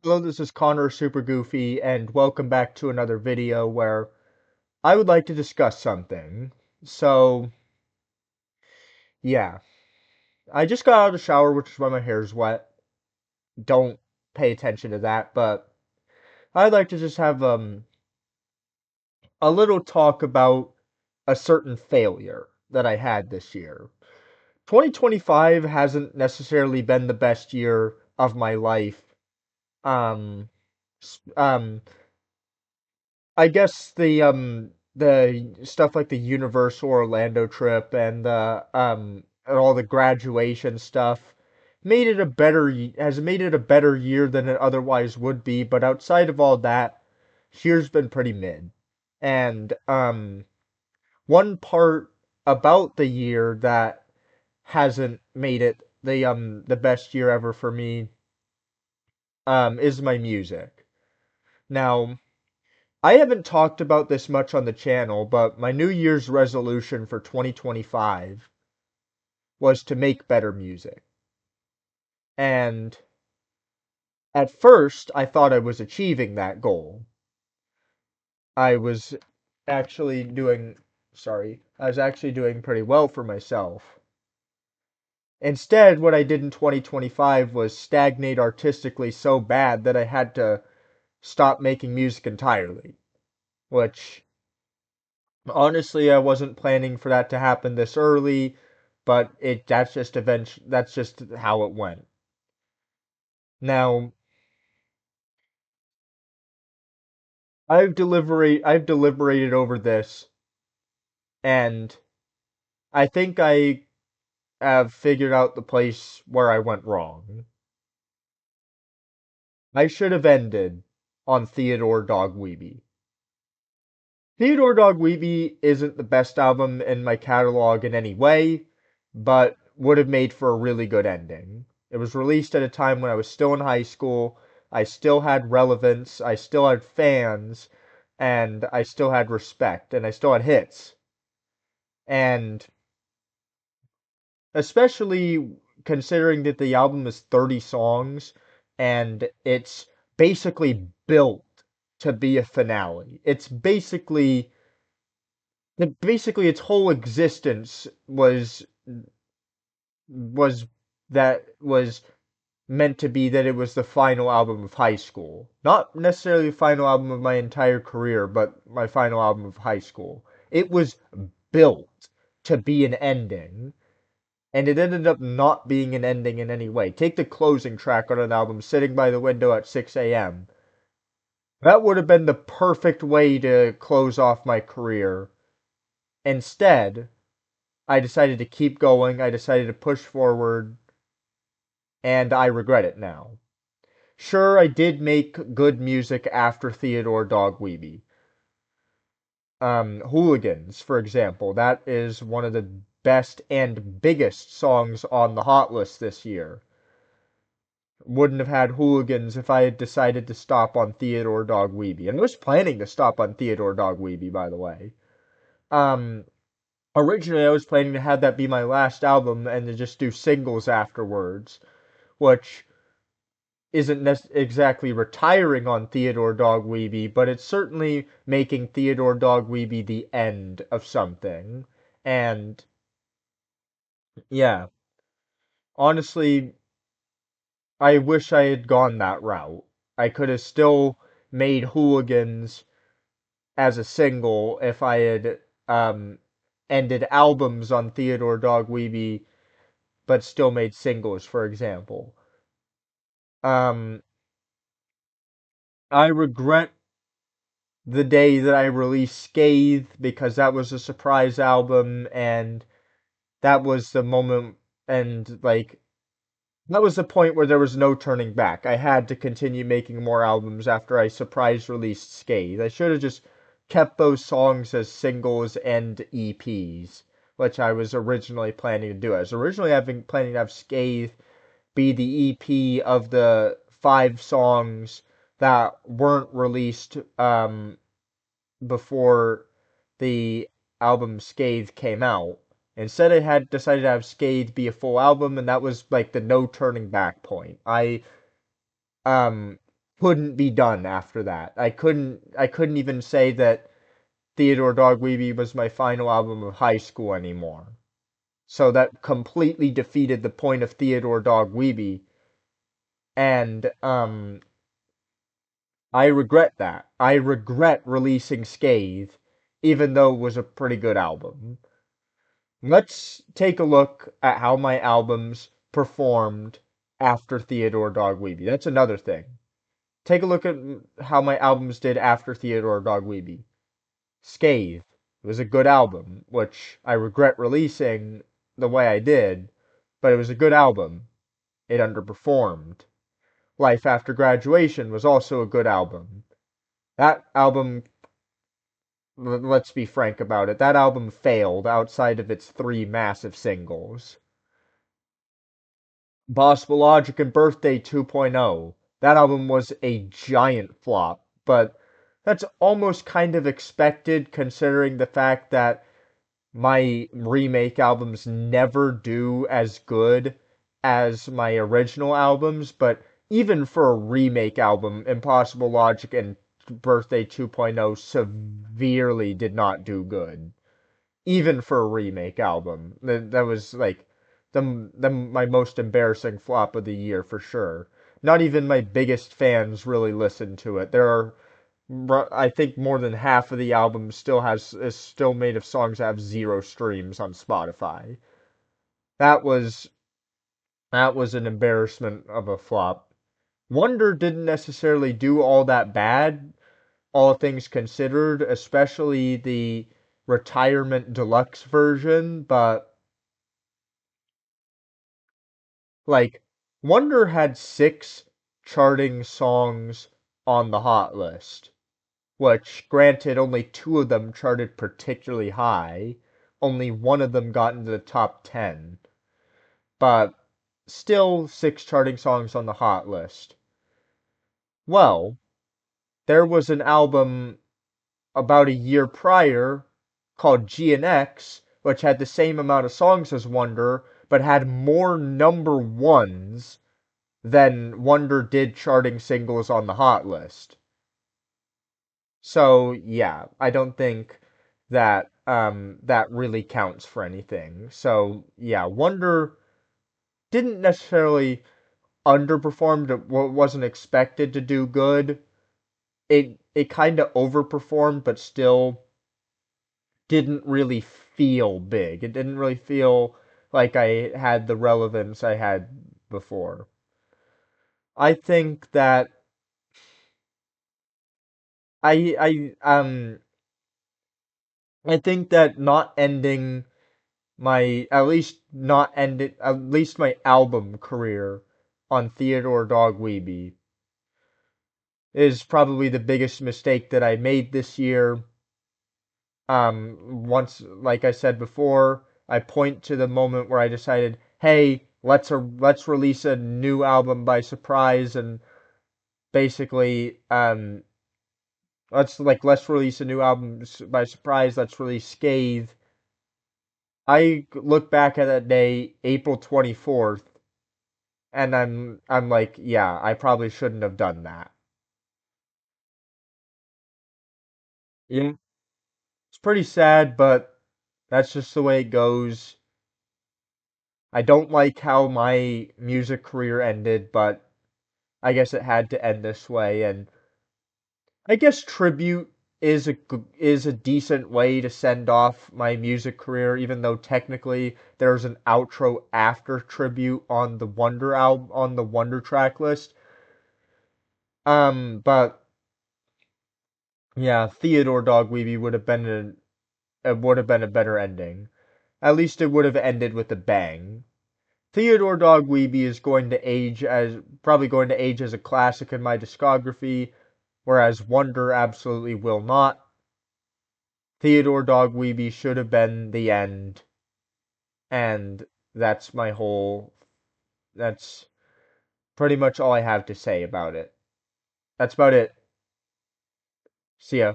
Hello, this is Connor Super Goofy, and welcome back to another video where I would like to discuss something. So, yeah, I just got out of the shower, which is why my hair's wet. Don't pay attention to that, but I'd like to just have a little talk about a certain failure that I had this year. 2025 hasn't necessarily been the best year of my life. Um, um, I guess the stuff like the Universal Orlando trip and the and all the graduation stuff has made it a better year than it otherwise would be, but outside of all that, this year's been pretty mid. And one part about the year that hasn't made it the best year ever for me is my music. Now, I haven't talked about this much on the channel, but my New Year's resolution for 2025 was to make better music. And at first, I thought I was achieving that goal. I was actually doing, I was actually doing pretty well for myself. Instead, what I did in 2025 was stagnate artistically so bad that I had to stop making music entirely, which honestly, I wasn't planning for that to happen this early, but that's just how it went. Now, I've deliberated over this, and I think I have figured out the place where I went wrong. I should have ended on Theodore Dog Weeby. Theodore Dog Weeby isn't the best album in my catalog in any way, but would have made for a really good ending. It was released at a time when I was still in high school. I still had relevance, I still had fans, and I still had respect, and I still had hits. And especially considering that the album is 30 songs and it's basically built to be a finale. Basically its whole existence was was meant to be that it was the final album of high school. Not necessarily the final album of my entire career, but my final album of high school. It was built to be an ending, and it ended up not being an ending in any way. Take the closing track on an album, Sitting by the Window at 6 a.m. That would have been the perfect way to close off my career. Instead, I decided to keep going, I decided to push forward, and I regret it now. Sure, I did make good music after Theodore Dog Weeby. Hooligans, for example, that is one of the best and biggest songs on the Hot List this year. Wouldn't have had Hooligans if I had decided to stop on Theodore Dog Weeby. And I was planning to stop on Theodore Dog Weeby, by the way. Um, Originally I was planning to have that be my last album and to just do singles afterwards, which isn't exactly retiring on Theodore Dog Weeby, but it's certainly making Theodore Dog Weeby the end of something. And yeah, honestly, I wish I had gone that route. I could have still made Hooligans as a single if I had ended albums on Theodore Dog Weeby, but still made singles, for example. Um, I regret the day that I released Scathe because that was a surprise album and that was the moment and like that was the point where there was no turning back. I had to continue making more albums after I surprise released Scathe. I should have just kept those songs as singles and EPs, which I was originally planning to do. I was originally having planning to have Scathe be the EP of the 5 songs that weren't released before the album Scathe came out. Instead, I had decided to have Scathe be a full album, and that was like the no turning back point. I um couldn't be done after that. I couldn't even say that Theodore Dogweeby was my final album of high school anymore. So that completely defeated the point of Theodore Dogweeby, and I regret that. I regret releasing Scathe, even though it was a pretty good album. Let's take a look at how my albums performed after Theodore Dogweeby. That's another thing. Take a look at how my albums did after Theodore Dogweeby. Scathe was a good album, which I regret releasing the way I did, but it was a good album. It underperformed. Life After Graduation was also a good album. That album, let's be frank about it, that album failed outside of its three massive singles. Possible Logic and Birthday 2.0. That album was a giant flop, but that's almost kind of expected considering the fact that my remake albums never do as good as my original albums, but even for a remake album, Impossible Logic and Birthday 2.0 severely did not do good. Even for a remake album. That was like my most embarrassing flop of the year for sure. Not even my biggest fans really listened to it. There are I think more than half of the album is still made of songs that have zero streams on Spotify. That was that was an embarrassment of a flop. Wonder didn't necessarily do all that bad, all things considered, especially the Retirement Deluxe version, but like Wonder had six charting songs on the hot list, which, granted, only two of them charted particularly high. Only one of them got into the top 10. But still, six charting songs on the hot list. Well, there was an album about a year prior called G and X, which had the same amount of songs as Wonder, but had more number ones than Wonder did charting singles on the hot list. So yeah, I don't think that that really counts for anything. So yeah, Wonder didn't necessarily underperform. It wasn't expected to do good. It kind of overperformed, but still didn't really feel big. It didn't really feel like I had the relevance I had before. I think that I I um I think that not ending my at least my album career on Theodore Dogweeby is probably the biggest mistake that I made this year. Once, like I said before, I point to the moment where I decided, hey, let's release a new album by surprise, and basically, let's release a new album by surprise. Let's release Scathe. I look back at that day, April 24th, and I'm like, yeah, I probably shouldn't have done that. Yeah, it's pretty sad, but that's just the way it goes. I don't like how my music career ended, but I guess it had to end this way, and I guess tribute is a decent way to send off my music career, even though technically there's an outro after tribute on the Wonder album on the Wonder track list. But yeah, Theodore Dogweeby would have been a better ending. At least it would have ended with a bang. Theodore Dogweeby is going to age as probably going to age as a classic in my discography, whereas Wonder absolutely will not. Theodore Dogweeby should have been the end, and that's my whole that's pretty much all I have to say about it. That's about it. See ya.